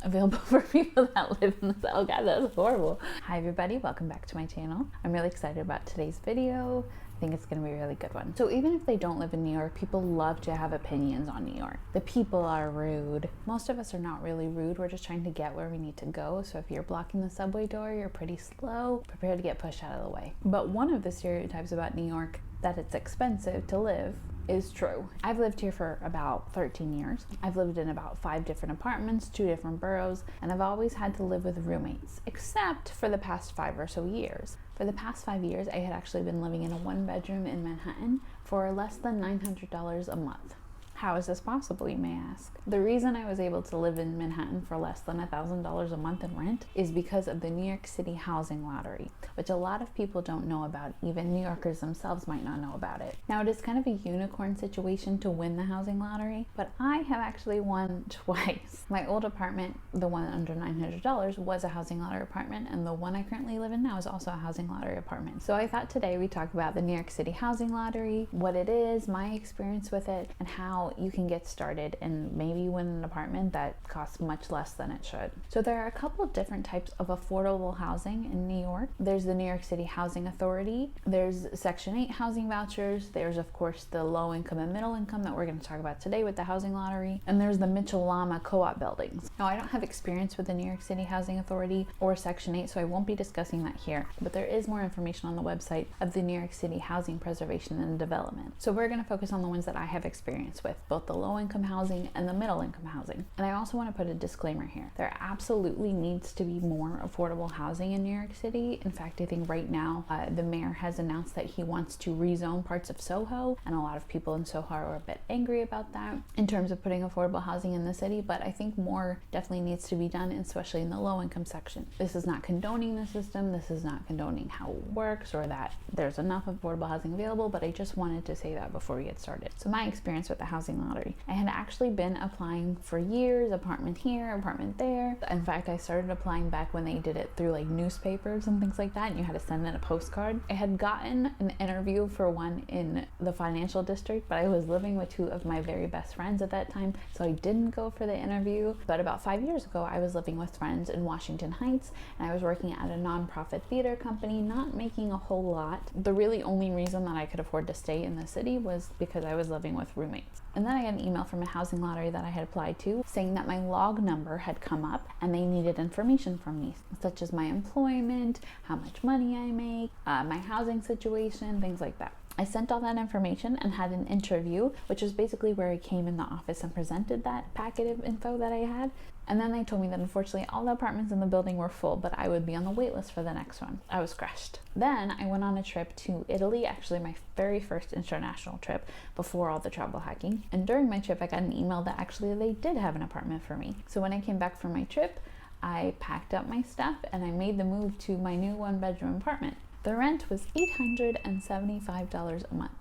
available for people that live in the, oh god, that was horrible. Hi everybody, welcome back to my channel. I'm really excited about today's video. I think it's gonna be a really good one. So even if they don't live in New York, people love to have opinions on New York. The people are rude. Most of us are not really rude. We're just trying to get where we need to go. So if you're blocking the subway door, you're pretty slow, prepare to get pushed out of the way. But one of the stereotypes about New York, that it's expensive to live, is true. I've lived here for about 13 years. I've lived in about 5 different apartments, 2 different boroughs, and I've always had to live with roommates, except for the past 5 or so years. For the past 5 years, I had actually been living in a 1-bedroom in Manhattan for less than $900 a month. How is this possible, you may ask? The reason I was able to live in Manhattan for less than $1,000 a month in rent is because of the New York City housing lottery, which a lot of people don't know about. Even New Yorkers themselves might not know about it. Now, it is kind of a unicorn situation to win the housing lottery, but I have actually won twice. My old apartment, the one under $900, was a housing lottery apartment, and the one I currently live in now is also a housing lottery apartment. So I thought today we'd talk about the New York City housing lottery, what it is, my experience with it, and how you can get started and maybe win an apartment that costs much less than it should. So there are a couple of different types of affordable housing in New York. There's the New York City Housing Authority, there's Section 8 housing vouchers, there's of course the low income and middle income that we're going to talk about today with the housing lottery, and there's the Mitchell-Lama co-op buildings. Now, I don't have experience with the New York City Housing Authority or Section 8, so I won't be discussing that here, but there is more information on the website of the New York City Housing Preservation and Development. So we're going to focus on the ones that I have experience with, both the low income housing and the middle income housing. And I also want to put a disclaimer here. There absolutely needs to be more affordable housing in New York City. In fact, I think right now the mayor has announced that he wants to rezone parts of Soho, and a lot of people in Soho are a bit angry about that in terms of putting affordable housing in the city, but I think more definitely needs to be done, especially in the low income section. This is not condoning the system, this is not condoning how it works or that there's enough affordable housing available, but I just wanted to say that before we get started. So my experience with the housing lottery, I had actually been applying for years, apartment here, apartment there. In fact, I started applying back when they did it through like newspapers and things like that, and you had to send in a postcard. I had gotten an interview for one in the financial district, but I was living with 2 of my very best friends at that time, so I didn't go for the interview. But about 5 years ago, I was living with friends in Washington Heights, and I was working at a nonprofit theater company, not making a whole lot. The really only reason that I could afford to stay in the city was because I was living with roommates. And then I got an email from a housing lottery that I had applied to saying that my log number had come up and they needed information from me, such as my employment, how much money I make, my housing situation, things like that. I sent all that information and had an interview, which was basically where I came in the office and presented that packet of info that I had. And then they told me that unfortunately all the apartments in the building were full, but I would be on the wait list for the next one. I was crushed. Then I went on a trip to Italy, actually my very first international trip before all the travel hacking. And during my trip, I got an email that actually they did have an apartment for me. So when I came back from my trip, I packed up my stuff and I made the move to my new 1-bedroom apartment. The rent was $875 a month.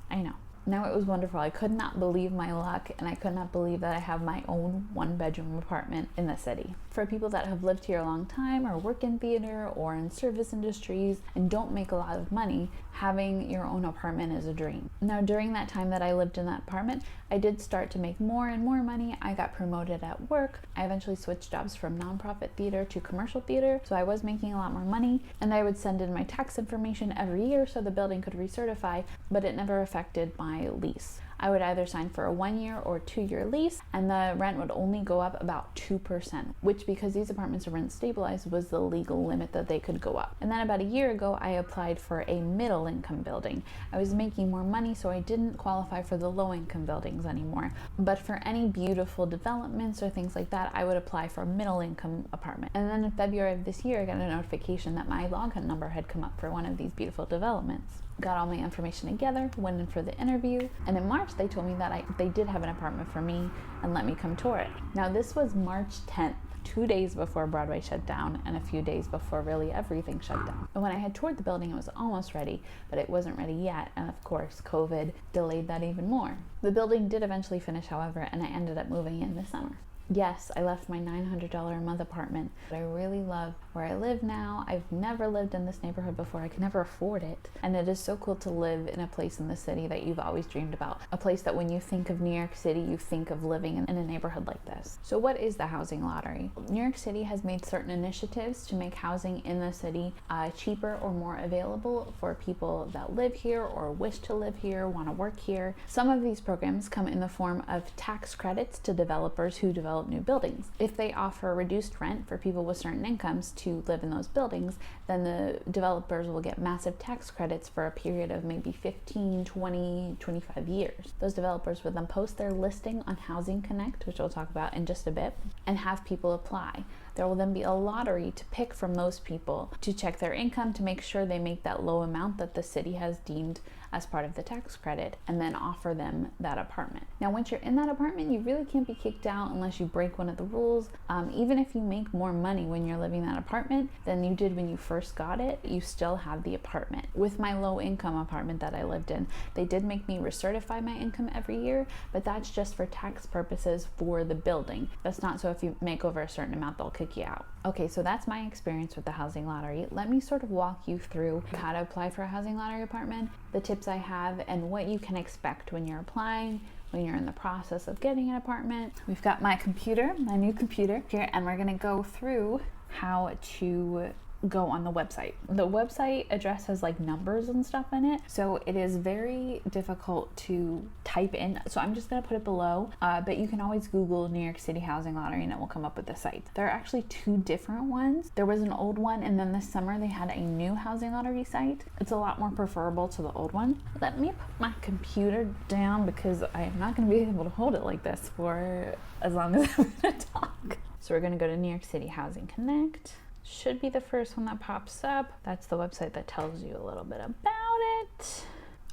I know. Now it was wonderful. I could not believe my luck, and I could not believe that I have my own 1-bedroom apartment in the city. For people that have lived here a long time or work in theater or in service industries and don't make a lot of money, having your own apartment is a dream. Now, during that time that I lived in that apartment, I did start to make more and more money. I got promoted at work. I eventually switched jobs from nonprofit theater to commercial theater, so I was making a lot more money, and I would send in my tax information every year so the building could recertify, but it never affected my lease. I would either sign for a 1-year or 2-year lease, and the rent would only go up about 2%, which, because these apartments are rent stabilized, was the legal limit that they could go up. And then about a year ago, I applied for a middle income building. I was making more money, so I didn't qualify for the low income buildings anymore. But for any beautiful developments or things like that, I would apply for a middle income apartment. And then in February of this year, I got a notification that my login number had come up for one of these beautiful developments. Got all my information together, went in for the interview, and in March they told me that they did have an apartment for me and let me come tour it. Now this was March 10th, 2 days before Broadway shut down and a few days before really everything shut down. And when I had toured the building, it was almost ready, but it wasn't ready yet, and of course COVID delayed that even more. The building did eventually finish, however, and I ended up moving in this summer. Yes, I left my $900 a month apartment, but I really love where I live now. I've never lived in this neighborhood before. I could never afford it. And it is so cool to live in a place in the city that you've always dreamed about. A place that when you think of New York City, you think of living in a neighborhood like this. So what is the housing lottery? New York City has made certain initiatives to make housing in the city cheaper or more available for people that live here or wish to live here, want to work here. Some of these programs come in the form of tax credits to developers who develop new buildings. If they offer reduced rent for people with certain incomes to live in those buildings, then the developers will get massive tax credits for a period of maybe 15, 20, 25 years. Those developers would then post their listing on Housing Connect, which we'll talk about in just a bit, and have people apply. There will then be a lottery to pick from those people to check their income to make sure they make that low amount that the city has deemed as part of the tax credit, and then offer them that apartment. Now, once you're in that apartment, you really can't be kicked out unless you break one of the rules. Even if you make more money when you're living in that apartment than you did when you first got it, you still have the apartment. With my low income apartment that I lived in, they did make me recertify my income every year, but that's just for tax purposes for the building. That's not so if you make over a certain amount, they'll kick you out. Okay, so that's my experience with the housing lottery. Let me sort of walk you through how to apply for a housing lottery apartment, the tips I have, and what you can expect when you're applying, when you're in the process of getting an apartment. We've got my computer, my new computer here, and we're gonna go through how to go on the website. The website address has like numbers and stuff in it, so it is very difficult to type in. So I'm just gonna put it below, but you can always Google New York City Housing Lottery and it will come up with the site. There are actually two different ones. There was an old one, and then this summer they had a new housing lottery site. It's a lot more preferable to the old one. Let me put my computer down because I am not gonna be able to hold it like this for as long as I'm gonna talk. So we're gonna go to New York City Housing Connect. Should be the first one that pops up. That's the website that tells you a little bit about it.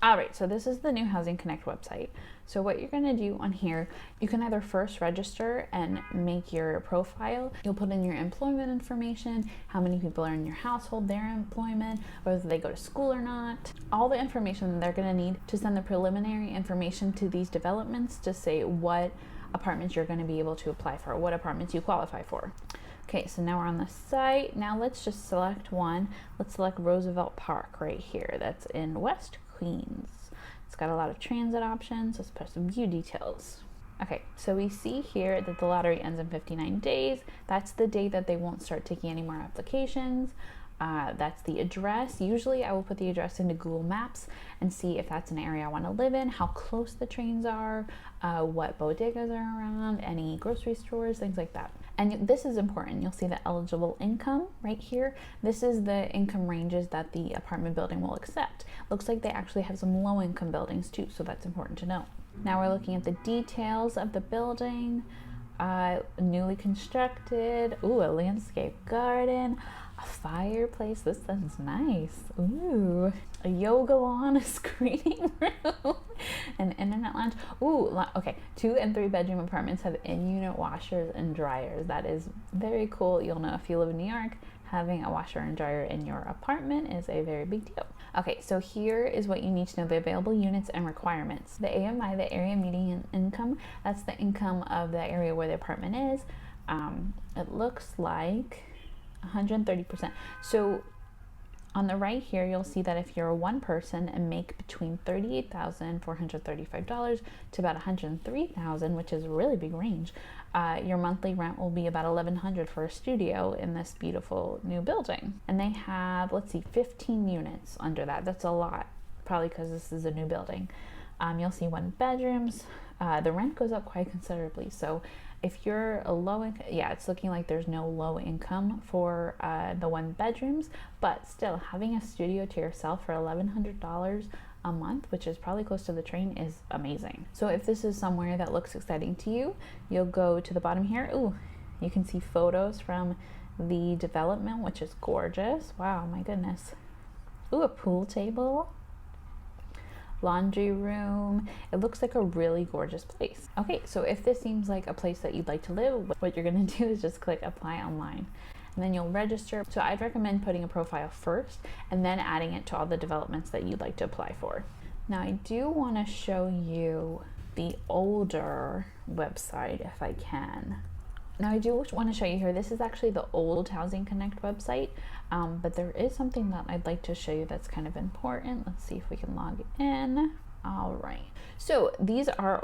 All right, so this is the new Housing Connect website. So what you're gonna do on here, you can either first register and make your profile. You'll put in your employment information, how many people are in your household, their employment, whether they go to school or not. All the information they're gonna need to send the preliminary information to these developments to say what apartments you're gonna be able to apply for, what apartments you qualify for. Okay, so now we're on the site. Now let's just select one. Let's select Roosevelt Park right here. That's in West Queens. It's got a lot of transit options. Let's put some view details. Okay, so we see here that the lottery ends in 59 days. That's the day that they won't start taking any more applications. That's the address. Usually I will put the address into Google Maps and see if that's an area I want to live in, how close the trains are, what bodegas are around, any grocery stores, things like that. And this is important. You'll see the eligible income right here. This is the income ranges that the apartment building will accept. Looks like they actually have some low income buildings too, so that's important to know. Now we're looking at the details of the building. Newly constructed, ooh, a landscape garden, a fireplace, this sounds nice, ooh, a yoga lawn, a screening room, an internet lounge, ooh, okay, 2 and 3 bedroom apartments have in-unit washers and dryers. That is very cool. You'll know if you live in New York, having a washer and dryer in your apartment is a very big deal. Okay, so here is what you need to know, the available units and requirements. The AMI, the area median income, that's the income of the area where the apartment is. It looks like 130%. So on the right here, you'll see that if you're one person and make between $38,435 to about $103,000, which is a really big range, your monthly rent will be about $1,100 for a studio in this beautiful new building. And they have, let's see, 15 units under that. That's a lot, probably because this is a new building. You'll see 1 bedrooms. The rent goes up quite considerably. So if you're a low income, yeah, it's looking like there's no low income for the 1 bedrooms, but still having a studio to yourself for $1,100 a month, which is probably close to the train, is amazing. So if this is somewhere that looks exciting to you, you'll go to the bottom here. Ooh, you can see photos from the development, which is gorgeous. Wow, my goodness. Ooh, a pool table, laundry room. It looks like a really gorgeous place. Okay, so if this seems like a place that you'd like to live, what you're gonna do is just click apply online, and then you'll register. So I'd recommend putting a profile first and then adding it to all the developments that you'd like to apply for. Now I do want to show you the older website if I can. Now I do want to show you here, this is actually the old Housing Connect website, but there is something that I'd like to show you that's kind of important. Let's see if we can log in. All right, so these are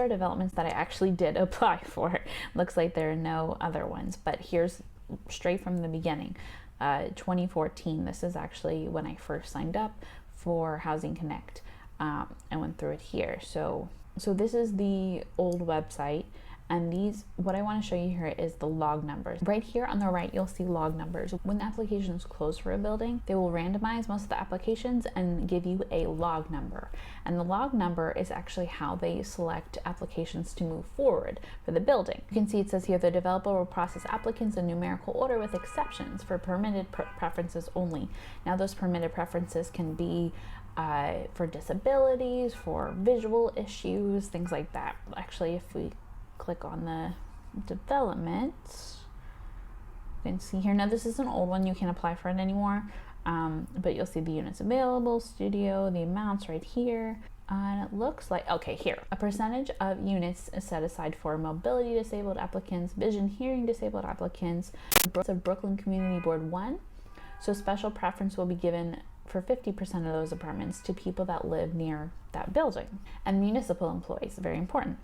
developments that I actually did apply for. Looks like there are no other ones, but here's straight from the beginning. 2014, this is actually when I first signed up for Housing Connect. I went through it here. So this is the old website. And what I want to show you here is the log numbers. Right here on the right, you'll see log numbers. When the application is closed for a building, they will randomize most of the applications and give you a log number. And the log number is actually how they select applications to move forward for the building. You can see it says here, the developer will process applicants in numerical order with exceptions for permitted preferences only. Now those permitted preferences can be for disabilities, for visual issues, things like that. Actually, if we click on the development, you can see here, now this is an old one, you can't apply for it anymore, but you'll see the units available, studio, the amounts right here, and it looks like, okay, here, a percentage of units is set aside for mobility disabled applicants, vision hearing disabled applicants, of Brooklyn Community Board 1, so special preference will be given for 50% of those apartments to people that live near that building, and municipal employees, very important.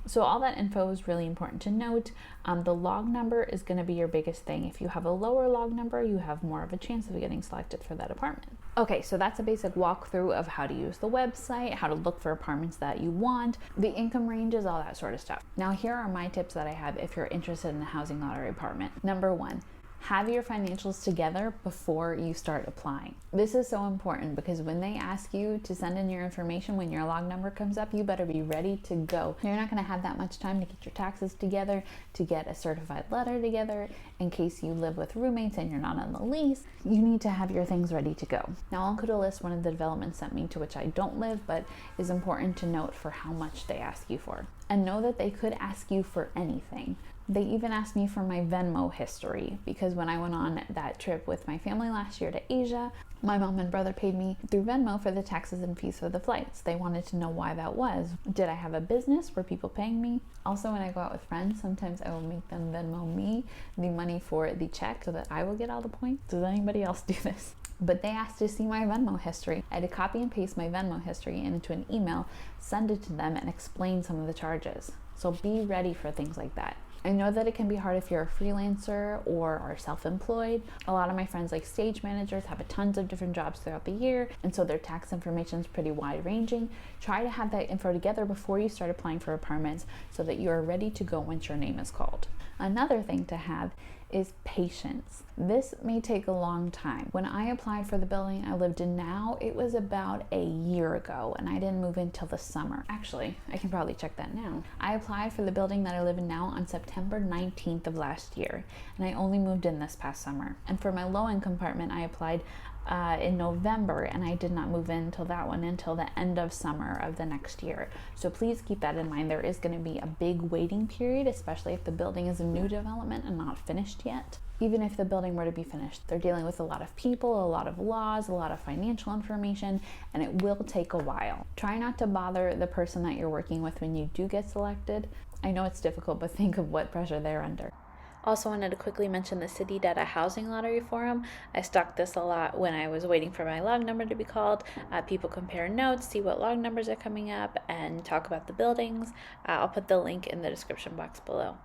So all that info is really important to note. The log number is going to be your biggest thing. If you have a lower log number, you have more of a chance of getting selected for that apartment. Okay, so that's a basic walkthrough of how to use the website, how to look for apartments that you want, the income ranges, all that sort of stuff. Now here are my tips that I have if you're interested in a housing lottery apartment. Number 1, have your financials together before you start applying. This is so important because when they ask you to send in your information, when your log number comes up, you better be ready to go. You're not going to have that much time to get your taxes together, to get a certified letter together, in case you live with roommates and you're not on the lease. You need to have your things ready to go. Now, I'll include a list one of the developments sent me to which I don't live, but is important to note for how much they ask you for. And know that they could ask you for anything. They even asked me for my Venmo history because when I went on that trip with my family last year to Asia, my mom and brother paid me through Venmo for the taxes and fees for the flights. They wanted to know why that was. Did I have a business? Were people paying me? Also, when I go out with friends, sometimes I will make them Venmo me the money for the check so that I will get all the points. Does anybody else do this? But they asked to see my Venmo history. I had to copy and paste my Venmo history into an email, send it to them, and explain some of the charges. So be ready for things like that. I know that it can be hard if you're a freelancer or are self-employed. A lot of my friends, like stage managers, have tons of different jobs throughout the year, and so their tax information is pretty wide-ranging. Try to have that info together before you start applying for apartments so that you are ready to go once your name is called. Another thing to have is patience. This may take a long time. When I applied for the building I lived in now, it was about a year ago, and I didn't move in till the summer. Actually, I can probably check that now. I applied for the building that I live in now on September 19th of last year, and I only moved in this past summer. And for my low-income apartment, I applied in November, and I did not move in until that one until the end of summer of the next year. So please keep that in mind. There is going to be a big waiting period, especially if the building is a new development and not finished yet. Even if the building were to be finished, they're dealing with a lot of people, a lot of laws, a lot of financial information, and it will take a while. Try not to bother the person that you're working with when you do get selected. I know it's difficult, but think of what pressure they're under. Also wanted to quickly mention the City Data Housing Lottery Forum. I stalked this a lot when I was waiting for my log number to be called. People compare notes, see what log numbers are coming up, and talk about the buildings. I'll put the link in the description box below.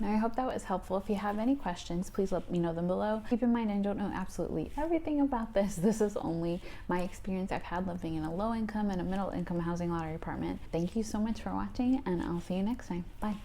Now, I hope that was helpful. If you have any questions, please let me know them below. Keep in mind, I don't know absolutely everything about this. This is only my experience I've had living in a low income and a middle income housing lottery apartment. Thank you so much for watching, and I'll see you next time. Bye.